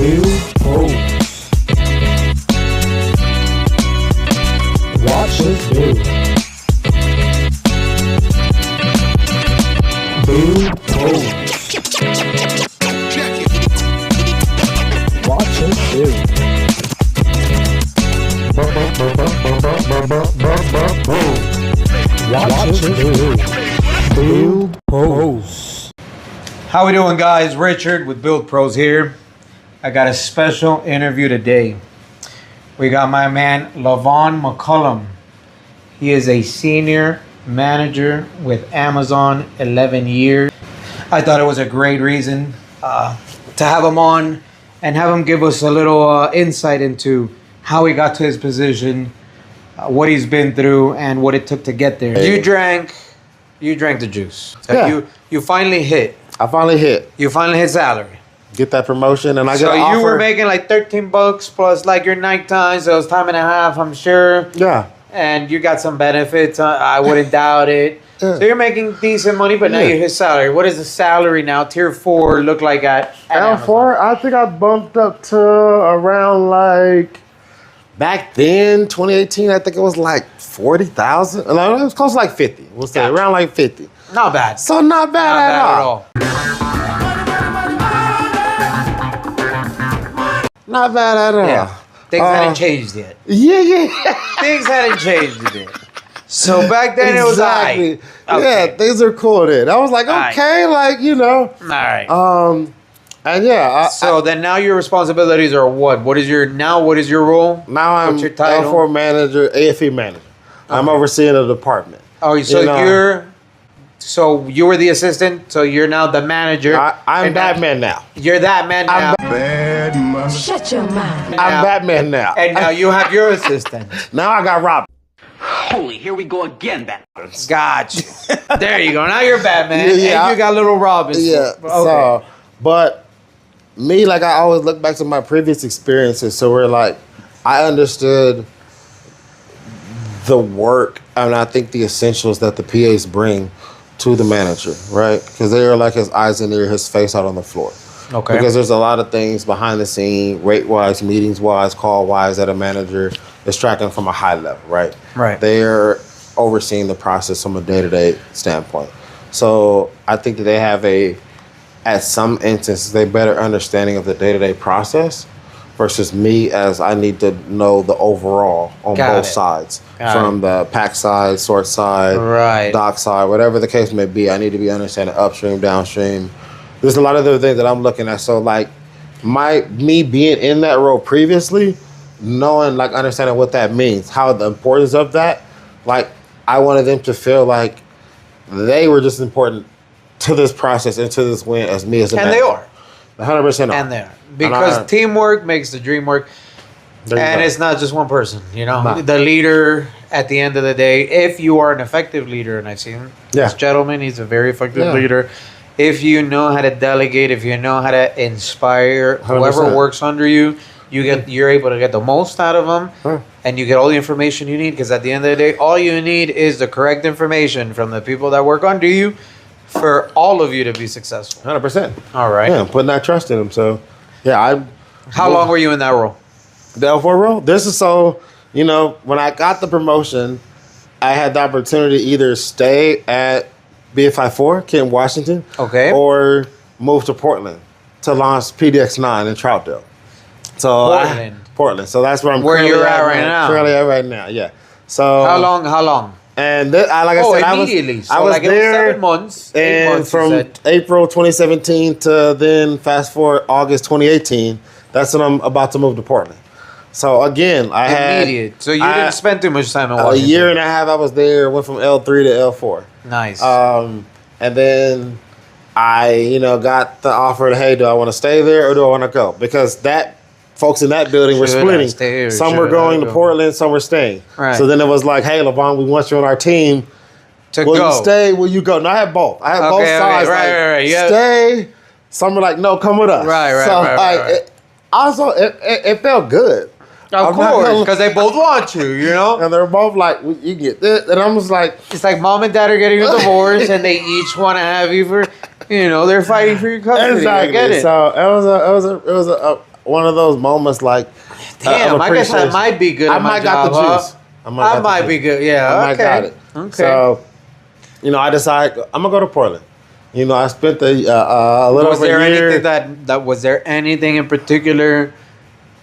Build pros. Watch us build. Build pros. Watch us build. Watch us build. Build pros. How we doing, guys? Richard with Build Pros here. I got a special interview today. We got my man Lavon McCullum. He is a senior manager with Amazon, 11 years. I thought it was a great reason to have him on and have him give us a little insight into how he got to his position, what he's been through, and what it took to get there. You drank the juice. So Yeah. You finally hit. I finally hit. You finally hit salary. Get that promotion, and I So got an offer. you were making like $13 plus like your night time, so it was time and a half, I'm sure. Yeah. And you got some benefits. I wouldn't doubt it. Yeah. So you're making decent money, but now Yeah. you hit salary. What does the salary now, tier 4, look like at Amazon? L4, I think I bumped up to around like, back then, 2018, I think it was like 40,000. No, it was close to like 50. We'll say Gotcha. around like 50. Not bad. So not bad, Not at, bad all. Not bad at all. Yeah. Things hadn't changed yet. Yeah. Things hadn't changed yet. So back then it was exactly. okay. Yeah, things are cool then. I was like, okay, like, you know. All right. And yeah. So then now your responsibilities are what? What is your role? Now I'm What's your title? L4 manager, AFE manager. I'm overseeing a department. Oh, so You know. you were the assistant, so you're now the manager. I'm And Batman now. You're that man now. Shut your mouth. I'm Batman now. And now you have your assistant. Now I got Robin. Holy, here we go again, Batman. Gotcha. There you go. Now you're Batman. Yeah. And you got little Robin. Yeah. Okay. So, but me, like, I always look back to my previous experiences. So we're like, I understood the work and I think the essentials that the PAs bring to the manager, right? Because they are like his eyes and ear, his face out on the floor. Okay. Because there's a lot of things behind the scene, rate-wise, meetings-wise, call-wise, that a manager is tracking from a high level, right? Right. They're overseeing the process from a day-to-day standpoint. So I think that they have at some instances, a better understanding of the day-to-day process versus me, as I need to know the overall on Got both it. sides. Got From the pack side, sort side, Right. dock side, whatever the case may be, I need to be understanding upstream, downstream. There's a lot of other things that I'm looking at. So like me being in that role previously, knowing, like, understanding what that means, how the importance of that, like, I wanted them to feel like they were just important to this process and to this win as me as a And manager. they are. 100% are. And they are. Because teamwork makes the dream work. There you And go. it's not just one person, you know. Nah. The leader, at the end of the day, if you are an effective leader, and I've seen this Yeah. gentleman, he's a very effective Yeah. leader. If you know how to delegate, if you know how to inspire whoever 100%. works under you, you're able to get the most out of them, Huh. and you get all the information you need. Because at the end of the day, all you need is the correct information from the people that work under you for all of you to be successful. 100%. All right. Yeah, I'm putting that trust in them. So, yeah, How long were you in that role? The L4 role? This is so, you know, when I got the promotion, I had the opportunity to either stay at BFI4, Kent, Washington, Okay. or move to Portland to launch PDX9 in Troutdale. So Portland. So that's where I'm Where currently you're at right now. Currently at right now, yeah. So How long? And like I said, immediately. I was like it was there 7 months. 8 and months, you from said. April 2017 to then fast forward August 2018. That's when I'm about to move to Portland. So again, I had Immediate. So you didn't spend too much time in a Washington. year and a half. I was there. Went from L3 to L4. Nice. And then I, got the offer. Hey, do I want to stay there or do I want to go? Because folks in that building were Should I splitting. stay here? Some Should were I going to go? Portland. Some were staying. Right. So then it was like, hey, Lavon, we want you on our team. to Will go. you stay? Will you go? No, I had both. I had both Okay, okay. sides. Right. You have- Stay. Some were like, no, come with us. Right. So Right. also, it felt good. Of I'm not course, gonna- because they both want you, you know? And they're both like, you get this. And I was like, It's like mom and dad are getting a divorce and they each want to have you for, they're fighting for your custody. exactly. I get it. So it was a one of those moments like Damn, of I guess I appreciation. might be good I at my might got job, the huh? juice. I got the might juice. be good. Yeah, I might okay. got it. Okay. So, I decided I'm gonna go to Portland. I spent a little Was over there a year. anything that was there anything in particular?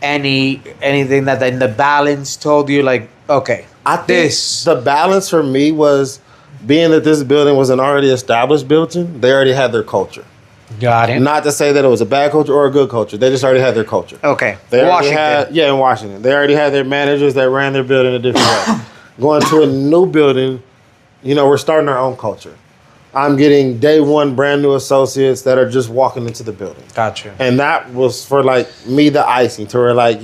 Anything that in the balance told you like, okay, I think this the balance for me was being that this building was an already established building. They already had their culture. got it. Not to say that it was a bad culture or a good culture. They just already had their culture. Okay, They already Washington. in Washington. They already had their managers that ran their building a different way. Going to a new building, we're starting our own culture. I'm getting day one brand new associates that are just walking into the building. Gotcha. And that was for like me the icing to where like,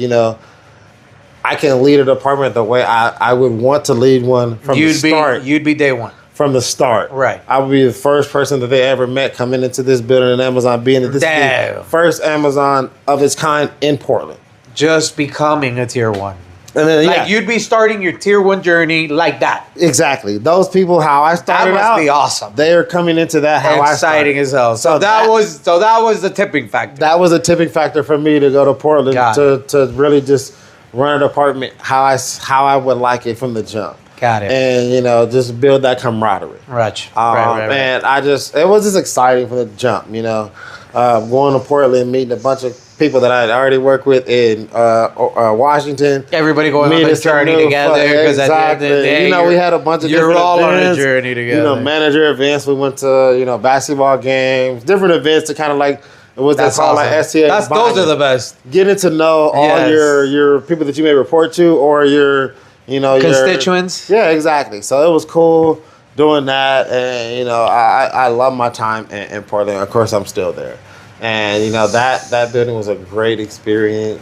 I can lead a department the way I would want to lead one from the start. You'd be day one. From the start. Right. I would be the first person that they ever met coming into this building in Amazon, being that this is Damn. the first Amazon of its kind in Portland. Just becoming a tier one. And then, Like you'd be starting your tier one journey like that. Exactly. Those people, how I started That out, must be awesome. they are coming into that how I started. Exciting as hell. So So that that- was the tipping factor. That was a tipping factor for me to go to Portland Got to really just run a department how I would like it from the jump. Got it. And just build that camaraderie. Right. And it was just exciting from the jump. Going to Portland, meeting a bunch of people that I had already worked with in Washington. Everybody going on Meeting a some journey new together. Because at the end of the Exactly. day, we had a bunch of you're different all on a events. journey together. Manager events. We went to basketball games, different events to kind of like what they That's call awesome. like STA. Those bonding. are the best. Getting to know all Yes. your people that you may report to or your Constituents. Yeah, exactly. So it was cool doing that, and I love my time in Portland. Of course, I'm still there, and that building was a great experience.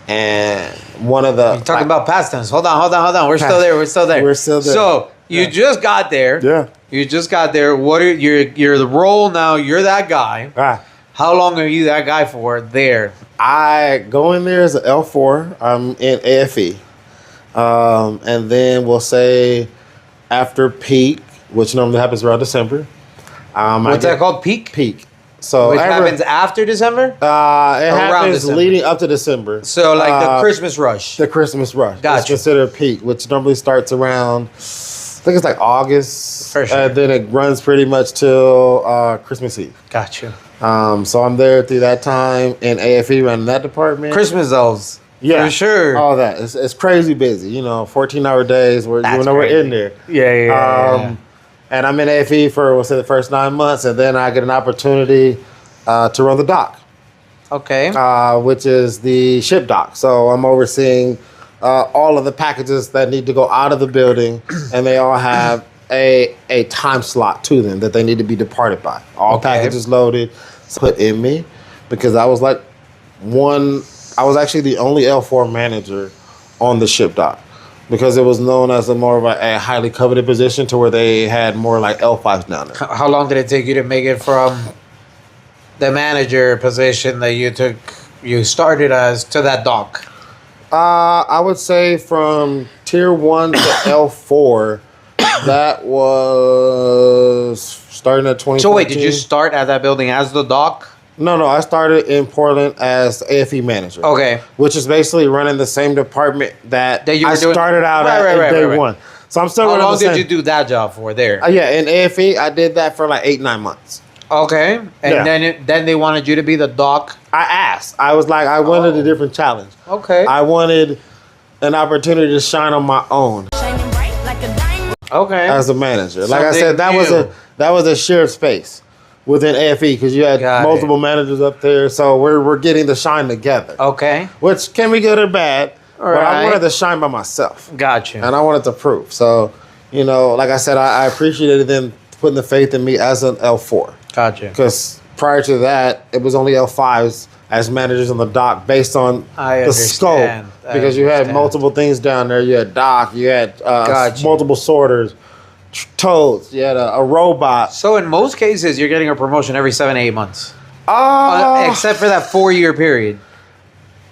And one of the You're talking about past tense. Hold on. We're still there. We're still there. So you just got there. Yeah. You just got there. What are you're the role now? You're that guy. Ah, How long are you that guy for there? I go in there as an L4. I'm in AFE, and then we'll say after peak, which normally happens around December. What's that called? Peak. Peak. So Which happens after December. It happens December. leading up to December. So like the Christmas rush. The Christmas rush. Gotcha. It's considered peak, which normally starts around, I think it's like August. For sure. And then it runs pretty much till Christmas Eve. Gotcha. So I'm there through that time in AFE running that department. Christmas dolls. Yeah. For sure. All that. It's crazy busy. 14-hour days where That's we're crazy. in there. Yeah. And I'm in AFE for, we'll say, the first 9 months, and then I get an opportunity to run the dock. Okay. Which is the ship dock. So I'm overseeing all of the packages that need to go out of the building, and they all have a time slot to them that they need to be departed by. All Okay. packages loaded, put in me, because I was actually the only L4 manager on the ship dock, because it was known as more of a highly coveted position to where they had more like L5s down there. How long did it take you to make it from the manager position that you started as to that dock? I would say from tier 1 to L4, that was starting at 2014. So wait, did you start at that building as the dock? No, I started in Portland as AFE manager. Okay. Which is basically running the same department that That you were I doing- started out at day right. one. So I'm still How running long the same. did you do that job for there? Yeah, in AFE, I did that for like 8-9 months. Okay. And Yeah. then they wanted you to be the dock. I asked. I was like, I wanted a different challenge. Okay. I wanted an opportunity to shine on my own Shining bright like a diamond. Okay. as a manager. Like I Something said, that was a shared space within AFE, because you had Got multiple managers up there. So we're getting to shine together, Okay. which can be good or bad. But I Right. wanted to shine by myself, Gotcha. and I wanted to prove. So, like I said, I appreciated them putting the faith in me as an L4, Gotcha. because prior to that, it was only L5s as managers on the dock based on I the scope. understand. I Because you had understand. multiple things down there. You had dock, you had Gotcha. multiple sorters, toads, you had a robot. So in most cases, you're getting a promotion every 7 to 8 months, Oh, except for that 4-year period.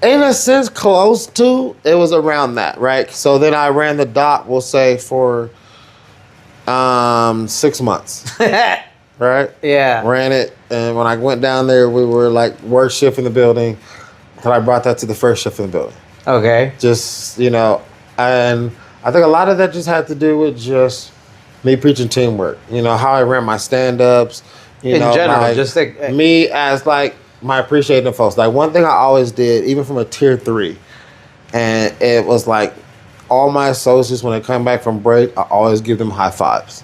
in a sense, close to. It was around that, right? So then I ran the dock, we'll say, for 6 months, right? Yeah. Ran it, and when I went down there, we were like work shift in the building. that I brought that to the first shift in the building. Okay. Just, you know, and I think a lot of that just had to do with just me preaching teamwork. You know, how I ran my stand-ups. In general, just like me as like my appreciating folks. Like one thing I always did, even from a tier 3, and it was like all my associates when they come back from break, I always give them high fives,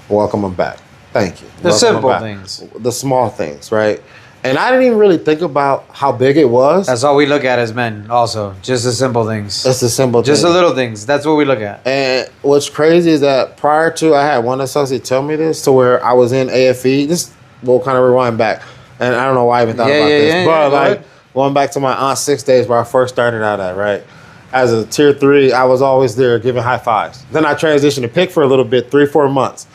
welcome them back. Thank you. The simple things, the small things, right? And I didn't even really think about how big it was. That's all we look at as men. Also, just the simple things. That's the simple, just the little things. That's what we look at. And what's crazy is that prior to, I had one associate tell me this, to where I was in AFE. This will kind of rewind back, and I don't know why I even thought about this, but like going back to my aunt's 6 days where I first started out at, right? As a tier 3, I was always there giving high fives. Then I transitioned to pick for a little bit, 3-4 months,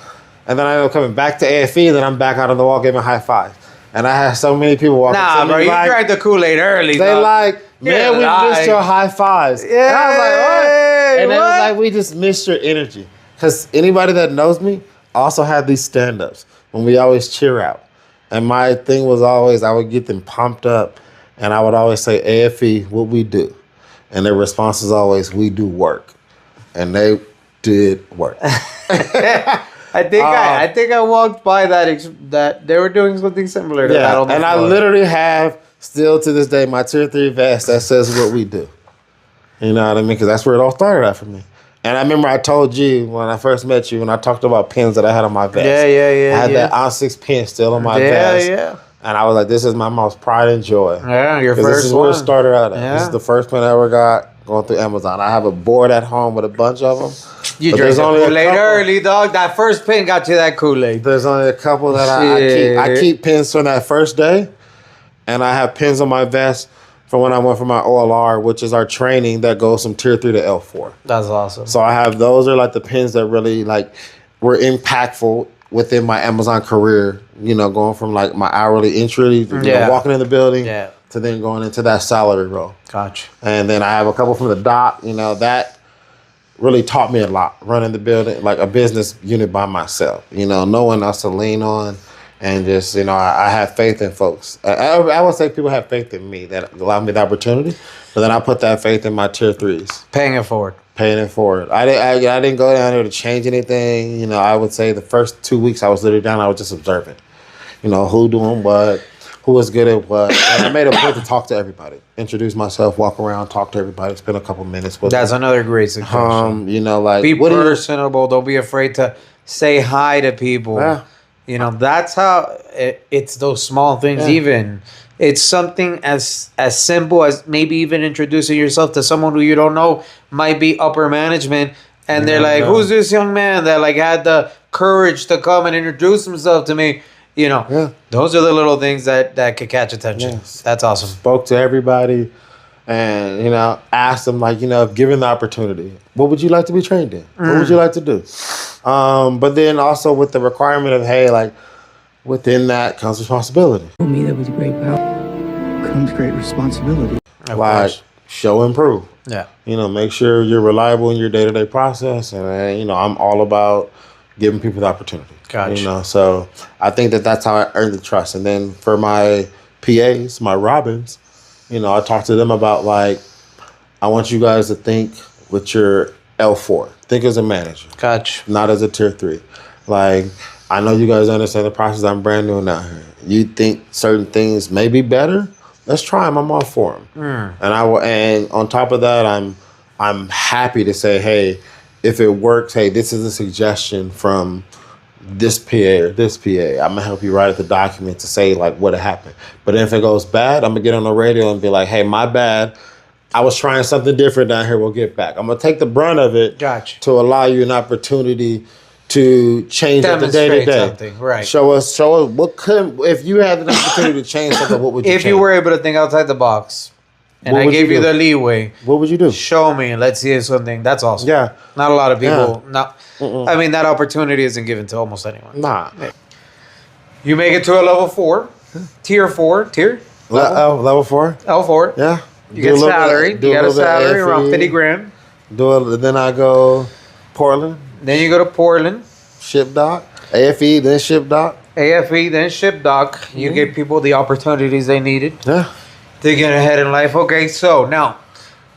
and then I ended up coming back to AFE. Then I'm back out on the wall giving high fives. And I had so many people walking to me. Nah, bro, you like, drank the Kool-Aid early. They like, man, we missed your high fives. Yeah, and I was like, what? And it was like, we just missed your energy. Because anybody that knows me also had these stand-ups when we always cheer out. And my thing was always, I would get them pumped up. And I would always say, AFE, what we do? And their response is always, we do work. And they did work. I think I walked by that they were doing something similar to that on the and floor. I literally have still to this day my tier 3 vest that says what we do. You know what I mean? Because that's where it all started at for me. And I remember I told you when I first met you, when I talked about pins that I had on my vest. Yeah. I had that on 6 pin still on my vest. Yeah. And I was like, this is my most pride and joy. Yeah, your first This is where it started out at. Yeah. This is the first pin I ever got going through Amazon. I have a board at home with a bunch of them. You But drank there's the only a Kool-Aid couple. early, dog. That first pin got you that Kool-Aid. There's only a couple that I keep pins from that first day. And I have pins on my vest from when I went for my OLR, which is our training that goes from tier 3 to L4. That's awesome. So I have, those are like the pins that really like were impactful within my Amazon career, you know, going from like my hourly entry, you know, walking in the building to then going into that salary role. Gotcha. And then I have a couple from the dock, you know, that really taught me a lot, running the building, like a business unit by myself, you know, no one else to lean on. And just, you know, I have faith in folks. I would say people have faith in me that allow me the opportunity, but then I put that faith in my tier 3s. Paying it forward. I didn't go down there to change anything. You know, I would say the first 2 weeks I was literally down, I was just observing. You know, who doing what, who was good at what. And I made a point to talk to everybody. Introduce myself, walk around, talk to everybody, spend a couple minutes with That's them. another great suggestion. You know, like, be personable. Don't be afraid to say hi to people. Yeah. You know, that's how it's those small things. Even it's something as simple as maybe even introducing yourself to someone who you don't know, might be upper management, and they're like, who's this young man that like had the courage to come and introduce himself to me? You know, those are the little things that could catch attention. Yes. That's awesome. Spoke to everybody and, you know, asked them, like, you know, if given the opportunity, what would you like to be trained in? What would you like to do? But then also with the requirement of, hey, like, within that comes responsibility. For me, that was great power. Comes great responsibility. Like, show and prove. Yeah. You know, make sure you're reliable in your day-to-day process. And, you know, I'm all about giving people the opportunity. Gotcha. You know, so I think that's how I earned the trust. And then for my PAs, my Robins, you know, I talked to them about, like, I want you guys to think with your L4. Think as a manager. Gotcha. Not as a tier 3. Like, I know you guys understand the process. I'm brand new out here. You think certain things may be better? Let's try them. I'm all for them. And on top of that, I'm happy to say, hey, if it works, hey, this is a suggestion from this PA or this PA. I'm gonna help you write the document to say like what happened. But if it goes bad, I'm gonna get on the radio and be like, hey, my bad. I was trying something different down here. We'll get back. I'm gonna take the brunt of it to allow you an opportunity to change up the day to day. Something, right? Show us what could, if you had the opportunity to change something, what would you change? If you were able to think outside the box, and What I would gave you you do? the leeway, What would you do? show me and let's see if something. That's awesome. Yeah. Not a lot of people. Yeah. I mean, that opportunity isn't given to almost anyone. Nah. You make it to a level 4, tier 4, Level 4? L4. Yeah. You get salary. You got a salary around 50 grand. Then I go Portland, Then you go to Portland, ship dock, AFE, then ship dock. AFE, then ship dock. You give people the opportunities they needed. Yeah. Thinking ahead in life. Okay, so now,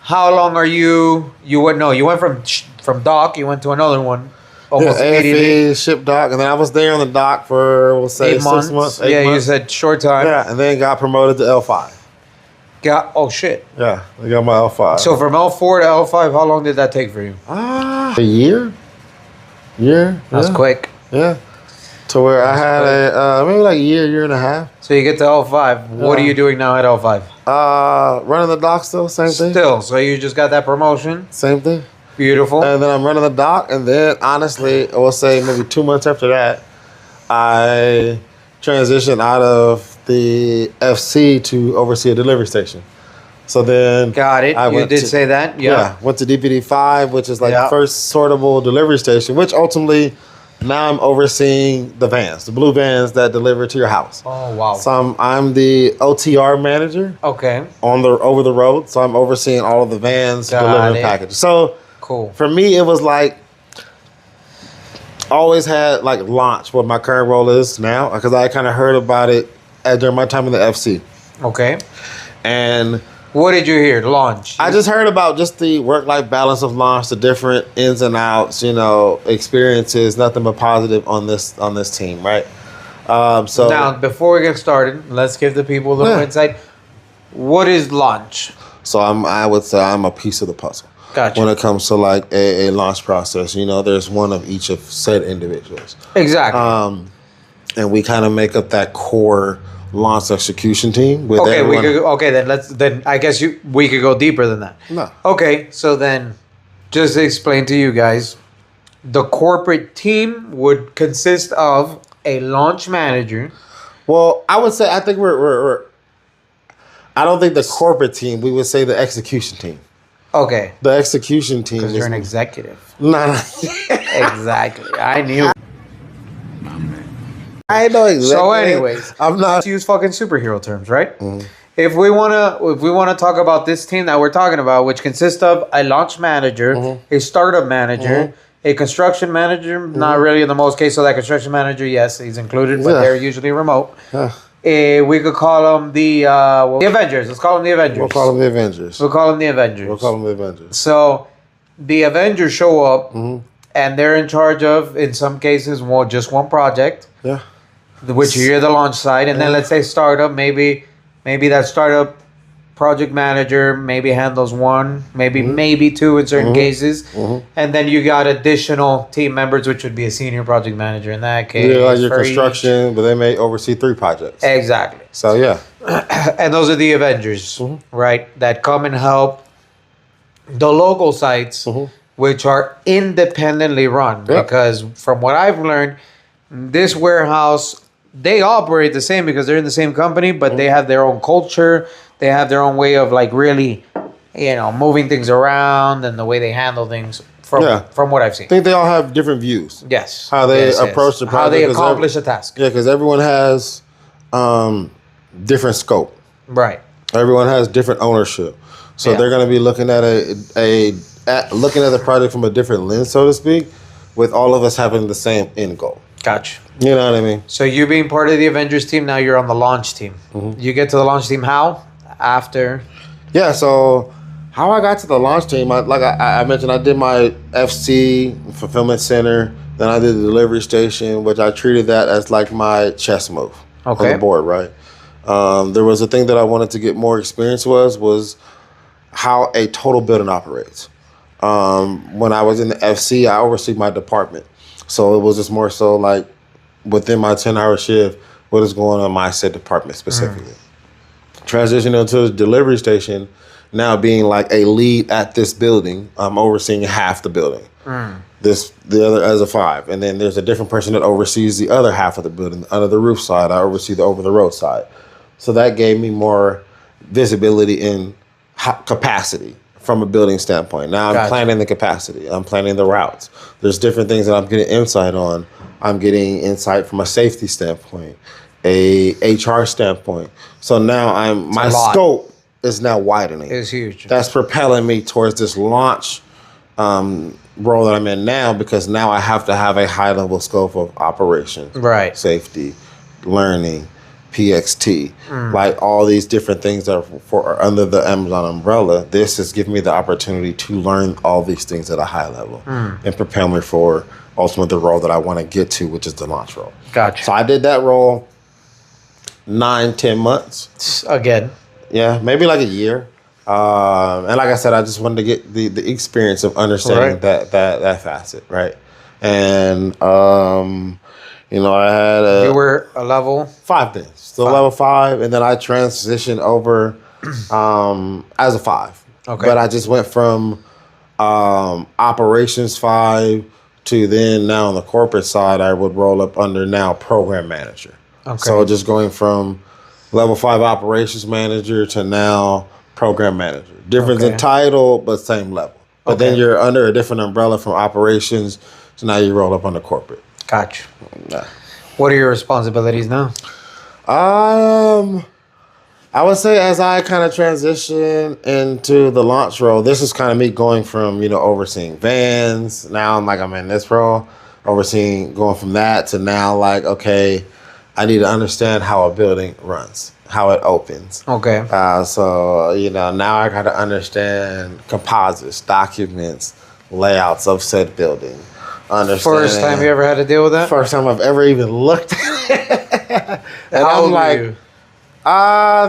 how long are you? You went from dock. You went to another one, almost immediately. AFE, ship dock, and then I was there on the dock for, we'll say, 8 months. 6 months, 8 Yeah, months. you said short time. Yeah, and then got promoted to L5. Oh shit. Yeah, I got my L5. So from L4 to L5, how long did that take for you? A year? That's yeah. quick. Yeah. To where I had maybe like a year and a half. So you get to L5. What are you doing now at L5? Running the dock still, same thing. Still, so you just got that promotion. Same thing. Beautiful. And then I'm running the dock, and then honestly, I will say maybe 2 months after that, I transitioned out of the FC to oversee a delivery station. So then Got it. You did say that. Yeah. went to DPD 5, which is like Yeah. the first sortable delivery station, which ultimately now I'm overseeing the vans, the blue vans that deliver to your house. Oh wow. So I'm the OTR manager Okay. on the over the road. So I'm overseeing all of the vans Got delivering it. packages. So Cool. for me, it was like always had like launch what my current role is now, because I kind of heard about it during my time in the FC. Okay. And What did you hear? Launch. I just heard about just the work-life balance of launch, the different ins and outs, experiences, nothing but positive on this team, right? So Now, before we get started, let's give the people a little Yeah. insight. What is launch? so I would say I'm a piece of the puzzle. Gotcha. When it comes to like a launch process, there's one of each of said individuals. Exactly. And we kind of make up that core launch execution team with okay, everyone. then I guess we could go deeper than that. No. Okay, so then just to explain to you guys, the corporate team would consist of a launch manager. Well, I would say I think we're I don't think the corporate team. We would say the execution team. Okay, The execution team because is you're an executive. No. Exactly. I knew. I know exactly. So, anyways, I'm not. let's use fucking superhero terms, right? If we wanna talk about this team that we're talking about, which consists of a launch manager, a startup manager, a construction manager, not really in the most case. So that construction manager, yes, he's included, but Yeah. they're usually remote. We could call them the Avengers. Let's call them the Avengers. We'll call them the Avengers. We'll call them the Avengers. We'll call them the Avengers. So the Avengers show up, and they're in charge of, in some cases, just one project, Yeah. which you're the launch side, and then let's say startup, maybe that startup project manager maybe handles one, maybe two in certain cases, and then you got additional team members, which would be a senior project manager in that case. Yeah, like your for construction, but they may oversee 3 projects. Exactly. So yeah. And those are the Avengers, right? That come and help the local sites, which are independently run. Yep. Because from what I've learned, this warehouse, they operate the same because they're in the same company, but they have their own culture. They have their own way of like really, moving things around and the way they handle things from what I've seen. I think they all have different views. Yes. How they Yes, approach the project. How they 'cause accomplish a task. Yeah, because everyone has different scope. Right. Everyone has different ownership. So Yeah. they're going to be looking at looking at the project from a different lens, so to speak, with all of us having the same end goal. Gotcha. You know what I mean? So you being part of the Avengers team, now you're on the launch team. You get to the launch team how? After? Yeah, so how I got to the launch team, I mentioned, I did my FC fulfillment center, then I did the delivery station, which I treated that as like my chess move on Okay. the board, right? There was a thing that I wanted to get more experience was how a total building operates. When I was in the FC, I oversee my department. So it was just more so like within my 10-hour shift, what is going on in my said department specifically. Transitioning to the delivery station, now being like a lead at this building, I'm overseeing half the building. The other as a 5. And then there's a different person that oversees the other half of the building. Under the roof side, I oversee the over the road side. So that gave me more visibility in capacity from a building standpoint. Now I'm Gotcha. planning the capacity. I'm planning the routes. There's different things that I'm getting insight on. I'm getting insight from a safety standpoint, a HR standpoint. So now my a lot. scope is now widening. It's huge. That's propelling me towards this launch role that I'm in now, because now I have to have a high level scope of operation, Right. safety, learning, PXT, like all these different things that are under the Amazon umbrella. This has given me the opportunity to learn all these things at a high level and prepare me for ultimately the role that I want to get to, which is the launch role. Gotcha. So I did that role 9-10 months. Again. Yeah, maybe like a year. And like I said, I just wanted to get the experience of understanding that facet, right? And I had You were a level 5 days, still level 5, and then I transitioned over as a 5. Okay. But I just went from operations 5 to then now on the corporate side, I would roll up under now program manager. Okay. So just going from level 5 operations manager to now program manager. Difference in title, but same level. But then you're under a different umbrella from operations, so now you roll up under corporate. Gotcha. Yeah. What are your responsibilities now? I would say as I kind of transition into the launch role, this is kind of me going from, overseeing vans. Now I'm in this role, going from that to now like, okay, I need to understand how a building runs, how it opens. Okay. So, now I got to understand composites, documents, layouts of said building. First time you ever had to deal with that? First time I've ever even looked at it. And How I'm old like, were you?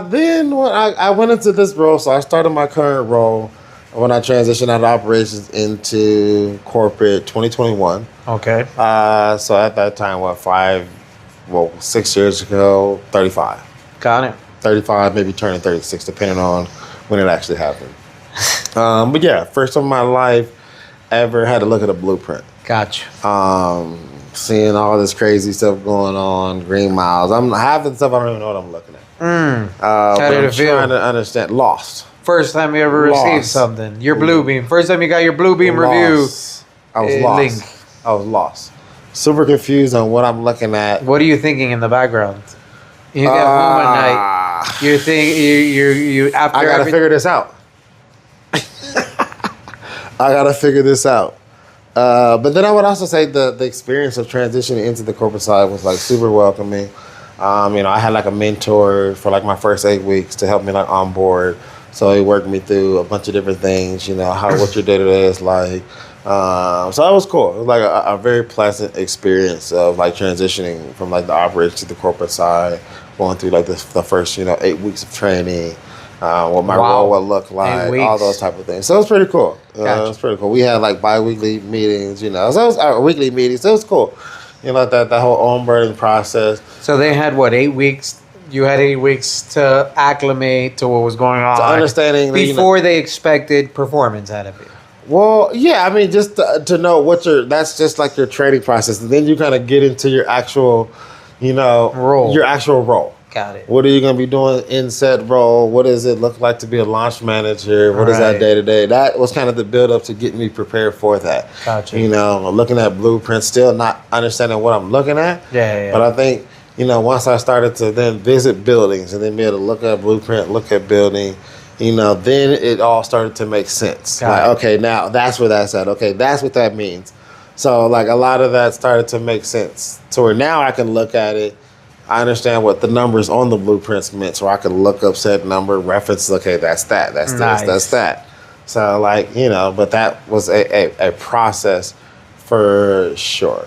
then when I went into this role, so I started my current role when I transitioned out of operations into corporate 2021. Okay. So at that time, 6 years ago, 35. Got it. 35, maybe turning 36, depending on when it actually happened. But yeah, first time in my life ever had to look at a blueprint. Gotcha. Seeing all this crazy stuff going on, green miles. I'm half the stuff I don't even know what I'm looking at. How did I'm it feel? trying to understand. Lost. First time you ever received Lost. something. Your blue beam. First time you got your blue beam review. Lost. I was lost. Link. I was lost. Super confused on what I'm looking at. What are you thinking in the background? You get home at night. You think you after I gotta figure this out. I gotta figure this out. But then I would also say the experience of transitioning into the corporate side was like super welcoming. I had like a mentor for like my first 8 weeks to help me like on board. So he worked me through a bunch of different things, what your day-to-day is like. So that was cool. It was like a very pleasant experience of like transitioning from like the operation to the corporate side, going through like the first, 8 weeks of training, what my role would look like, all those type of things. So it was pretty cool. Gotcha. It was pretty cool. We had like bi-weekly meetings, so it was weekly meetings. So it was cool. That whole onboarding process. So they had 8 weeks? You had 8 weeks to acclimate to what was going on. To understanding before they expected performance out of you. Well, yeah, just to know that's just like your training process. And then you kind of get into your actual, role. Your actual role. Got it. What are you going to be doing in said role? What does it look like to be a launch manager? What is that day to day? That was kind of the build up to get me prepared for that. Gotcha. Looking at blueprints, still not understanding what I'm looking at. Yeah. But I think, once I started to then visit buildings and then be able to look at blueprint, look at building, then it all started to make sense. Okay, now that's where that's at. Okay, that's what that means. So like a lot of that started to make sense to where now I can look at it. I understand what the numbers on the blueprints meant, so I can look up said number, reference, okay, that's that, that's nice. this, that's that. So but that was a process for sure.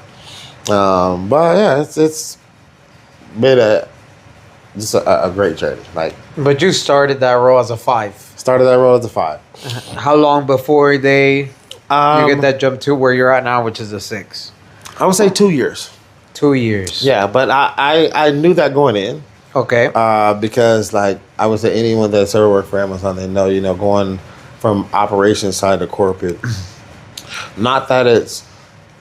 But yeah, it's been a great journey. But you started that role as a 5. Started that role as a 5. How long before you get that jump to where you're at now, which is a 6? I would say 2 years. 2 years. Yeah, but I knew that going in. Okay. Because I would say anyone that's ever worked for Amazon, they know, going from operations side to corporate, not that it's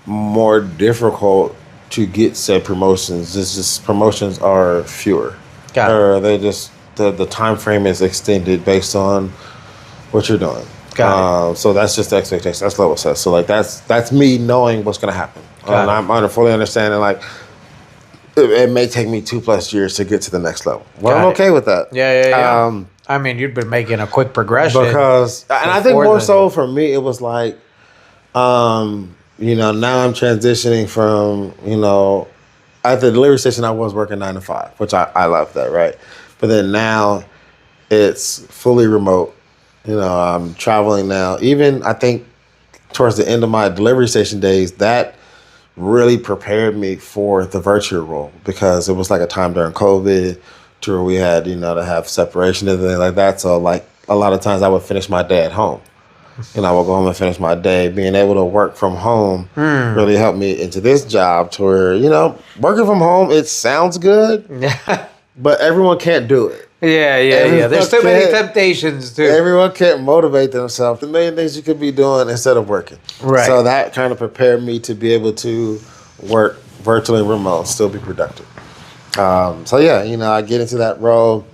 more difficult to get said promotions. It's just promotions are fewer. Got it. Or they just the time frame is extended based on what you're doing. Got it. So that's just the expectation. That's level set. So that's me knowing what's gonna happen. And I'm fully understanding it may take me 2+ years to get to the next level. Well, I'm okay with that. Yeah. You'd been making a quick progression. Because, and I think more so for me, it was like, now I'm transitioning from, at the delivery station, I was working 9 to 5, which I love that, right? But then now it's fully remote. You know, I'm traveling now. Even I think towards the end of my delivery station days, that really prepared me for the virtual role because it was like a time during COVID to where we had, you know, to have separation and things like that. So like a lot of times I would finish my day at home. You know, I would go home and finish my day. Being able to work from home really helped me into this job to where, you know, working from home, it sounds good, but everyone can't do it. Yeah. There's too many temptations too. Everyone can't motivate themselves. The main things you could be doing instead of working. Right. So that kind of prepared me to be able to work virtually remote, still be productive. So yeah, you know, I get into that role.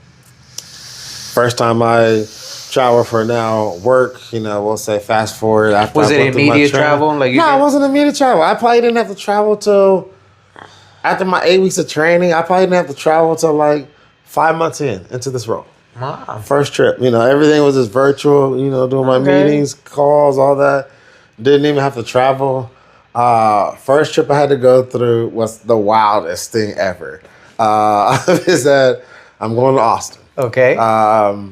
First time I travel for now work, you know, we'll say fast forward after. Was I it went through my immediate training. travel? Like No, it wasn't immediate travel. I probably didn't have to travel till after my 8 weeks of training. I probably didn't have to travel till like 5 months into this role. Wow. First trip, you know, everything was just virtual, you know, doing my meetings, calls, all that. Didn't even have to travel. First trip I had to go through was the wildest thing ever. Is that I'm going to Austin. Okay.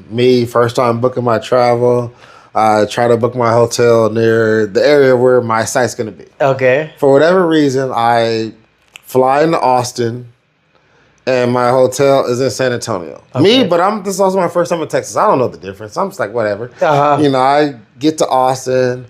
Me, first time booking my travel. I try to book my hotel near the area where my site's going to be. Okay. For whatever reason, I fly into Austin. And my hotel is in San Antonio. Okay. Me, but this is also my first time in Texas. I don't know the difference. I'm just like, whatever. Uh-huh. You know, I get to Austin.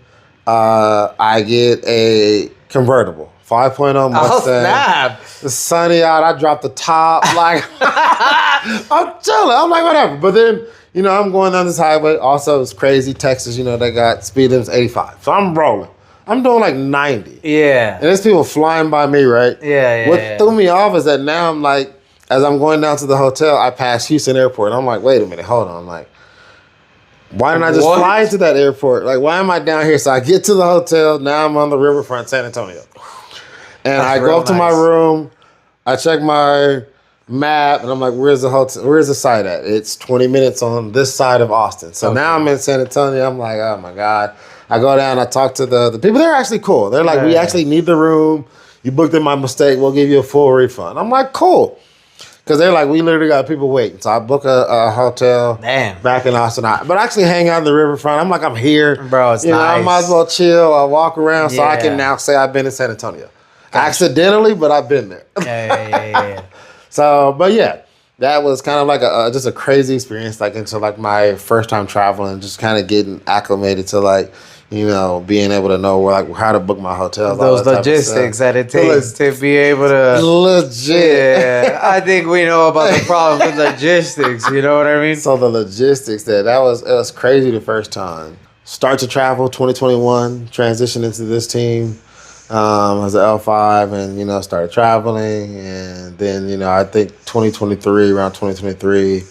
I get a convertible, 5.0 Mustang. Oh, snap. It's sunny out. I drop the top. Like, I'm chilling. I'm like, whatever. But then, you know, I'm going down this highway. Also, it's crazy. Texas, you know, they got speed limits 85. So I'm rolling. I'm doing like 90. Yeah. And there's people flying by me, right? Yeah. What threw me off is that now I'm like, as I'm going down to the hotel, I pass Houston Airport. I'm like, wait a minute, hold on. I'm like, why didn't I just fly into that airport? Like, why am I down here? So I get to the hotel. Now I'm on the riverfront, San Antonio. And I go up to my room. I check my map, and I'm like, where's the hotel? Where's the site at? It's 20 minutes on this side of Austin. So now I'm in San Antonio. I'm like, oh, my God. I go down. I talk to the people. They're actually cool. They're like, we actually need the room. You booked in my mistake. We'll give you a full refund. I'm like, cool. Because they're like, we literally got people waiting. So I book a hotel back in Austin. But I actually hang out in the riverfront. I'm like, I'm here. Bro, it's you know, nice. I might as well chill. I walk around so I can now say I've been in San Antonio. Accidentally, but I've been there. Yeah. So, but yeah, that was kind of like just a crazy experience, like into like my first time traveling, just kind of getting acclimated to like, you know, being able to know where, like, how to book my hotels. Those logistics that it takes to be able to. Legit. Yeah, I think we know about the problem with logistics. You know what I mean? So the logistics it was crazy the first time. Start to travel 2021, transition into this team as an L5, and you know started traveling, and then you know I think around 2023,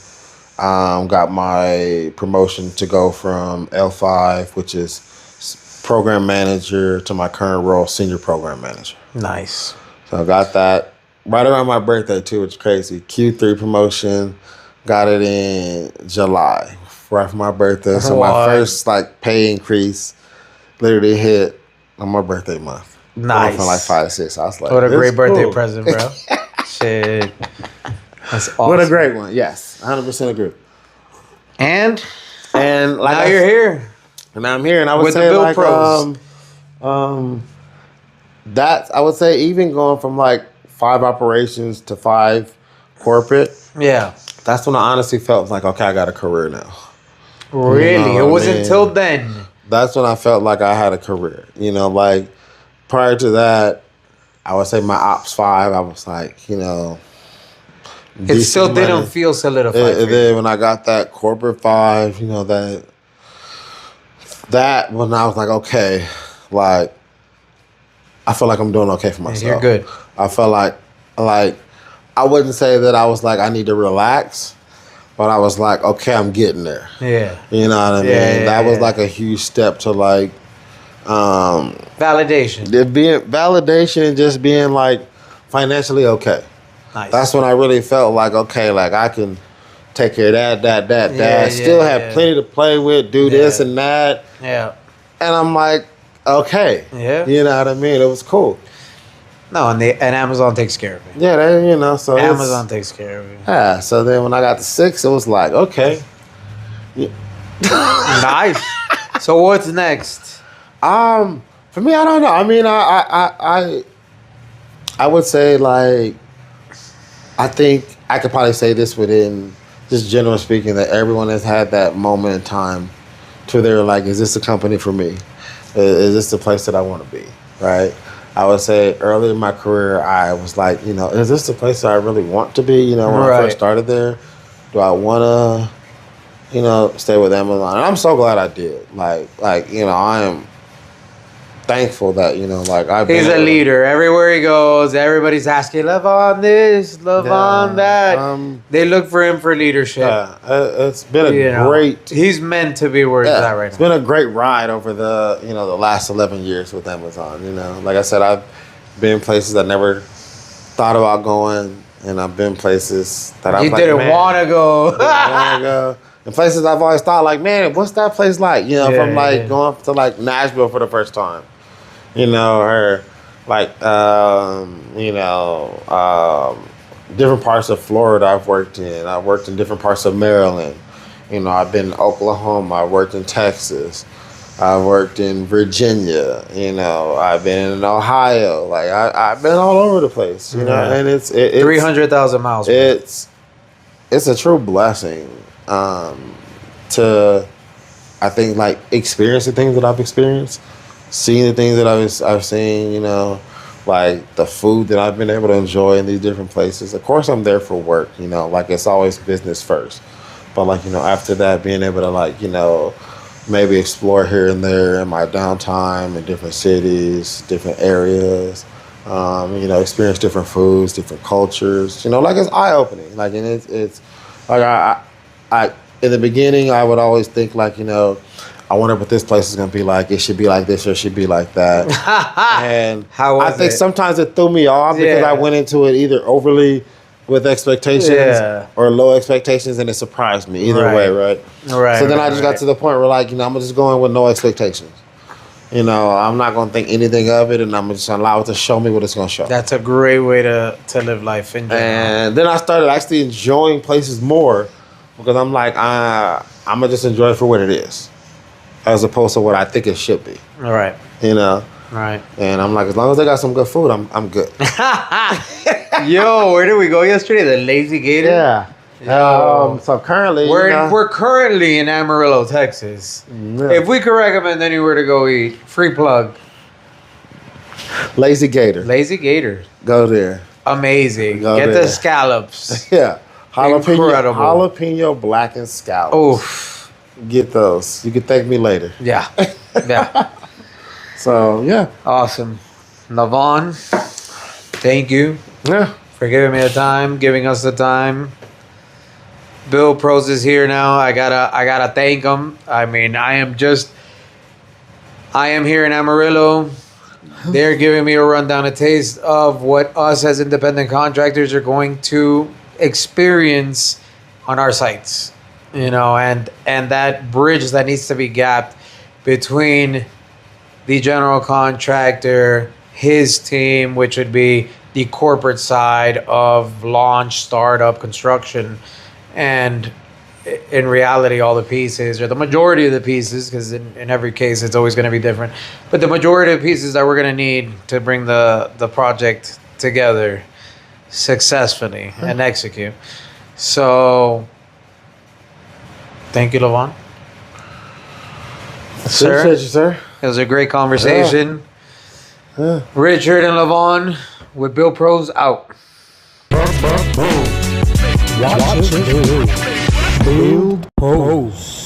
got my promotion to go from L5, which is program manager, to my current role, senior program manager. Nice. So I got that right around my birthday too, which is crazy. Q3 promotion, got it in July, right for my birthday. So my first like pay increase literally hit on my birthday month. Nice. From like 5 to 6. I was like, what a great birthday cool. present, bro. Shit. That's awesome. What a great one. Yes, 100% agree. And like now you're here. And I'm here, and I would With say the Build like Pros. that I would say even going from like 5 operations to 5 corporate. Yeah. That's when I honestly felt like, okay, I got a career now. Really? You know It what I wasn't mean? until then. That's when I felt like I had a career. You know, like prior to that, I would say my ops 5, I was like, you know, It still didn't feel solidified. And then when I got that corporate 5, you know, that when I was like, okay, like I feel like I'm doing okay for myself. You're good. I felt like I wouldn't say that I was like I need to relax, but I was like, okay, I'm getting there. Yeah. You know what I mean? That was like a huge step to like validation. It being validation and just being like financially okay. Nice. That's when I really felt like, okay, like I can take care of that. Still have plenty to play with, do this and that. Yeah. And I'm like, okay. Yeah. You know what I mean? It was cool. No, and Amazon takes care of it. Yeah, they, you know, so Amazon takes care of it. Yeah, so then when I got to 6, it was like, okay. Nice. So what's next? For me, I don't know. I mean, I would say like, I think I could probably say this within just general speaking that everyone has had that moment in time to they're like, is this a company for me? Is this the place that I want to be? Right? I would say early in my career, I was like, you know, is this the place that I really want to be? You know, when I first started there, do I want to, you know, stay with Amazon? And I'm so glad I did. Like, you know, I am thankful that, you know, like He's a leader. Everywhere he goes, everybody's asking, Lavon this, Lavon that. They look for him for leadership. Yeah, it's been a great... He's meant to be where he's at right now. It's been a great ride over the, you know, the last 11 years with Amazon, you know. Like I said, I've been places I never thought about going, and I've been places that I didn't want to go. Didn't want to go. And places I've always thought, like, man, what's that place like? You know, from like going to like Nashville for the first time. You know, or like, you know, different parts of Florida I've worked in. I've worked in different parts of Maryland. You know, I've been in Oklahoma. I've worked in Texas. I've worked in Virginia. You know, I've been in Ohio. Like, I've been all over the place, you know, and it's 300,000 miles. It's a true blessing to, I think, like, experience the things that I've experienced. Seeing the things that I've seen, you know, like the food that I've been able to enjoy in these different places. Of course, I'm there for work, you know, like it's always business first. But like, you know, after that, being able to like, you know, maybe explore here and there in my downtime in different cities, different areas, you know, experience different foods, different cultures, you know, like it's eye opening. Like, and it's like I in the beginning, I would always think like, you know, I wonder what this place is going to be like. It should be like this or it should be like that. And I think sometimes it threw me off because I went into it either overly with expectations or low expectations, and it surprised me either way, right? So then I just got to the point where, like, you know, I'm just going with no expectations. You know, I'm not going to think anything of it, and I'm just going to allow it to show me what it's going to show. That's a great way to live life in general. And then I started actually enjoying places more because I'm like, I'm going to just enjoy it for what it is, as opposed to what I think it should be. Right. You know? Right. And I'm like, as long as they got some good food, I'm good. Yo, where did we go yesterday? The Lazy Gator? Yeah. So currently... We're currently in Amarillo, Texas. Yeah. If we could recommend anywhere to go eat, free plug. Lazy Gator. Lazy Gator. Go there. Amazing. Get the scallops. Yeah. Incredible. Jalapeno blackened scallops. Oof. Get those. You can thank me later. Yeah. Yeah. So, yeah. Awesome. Lavon, thank you. Yeah. For giving me the time, giving us the time. Bill Pros is here now. I gotta thank him. I mean, I am here in Amarillo. They're giving me a rundown, a taste of what us as independent contractors are going to experience on our sites. You know, and that bridge that needs to be gapped between the general contractor, his team, which would be the corporate side of launch, startup, construction, and in reality, all the pieces, or the majority of the pieces, because in every case, it's always going to be different, but the majority of the pieces that we're going to need to bring the project together successfully and execute. So, thank you, Lavon. Sir, Appreciate you, sir. it was a great conversation. Yeah. Richard and Lavon with Bill Pros out. Watch it build. Build pose.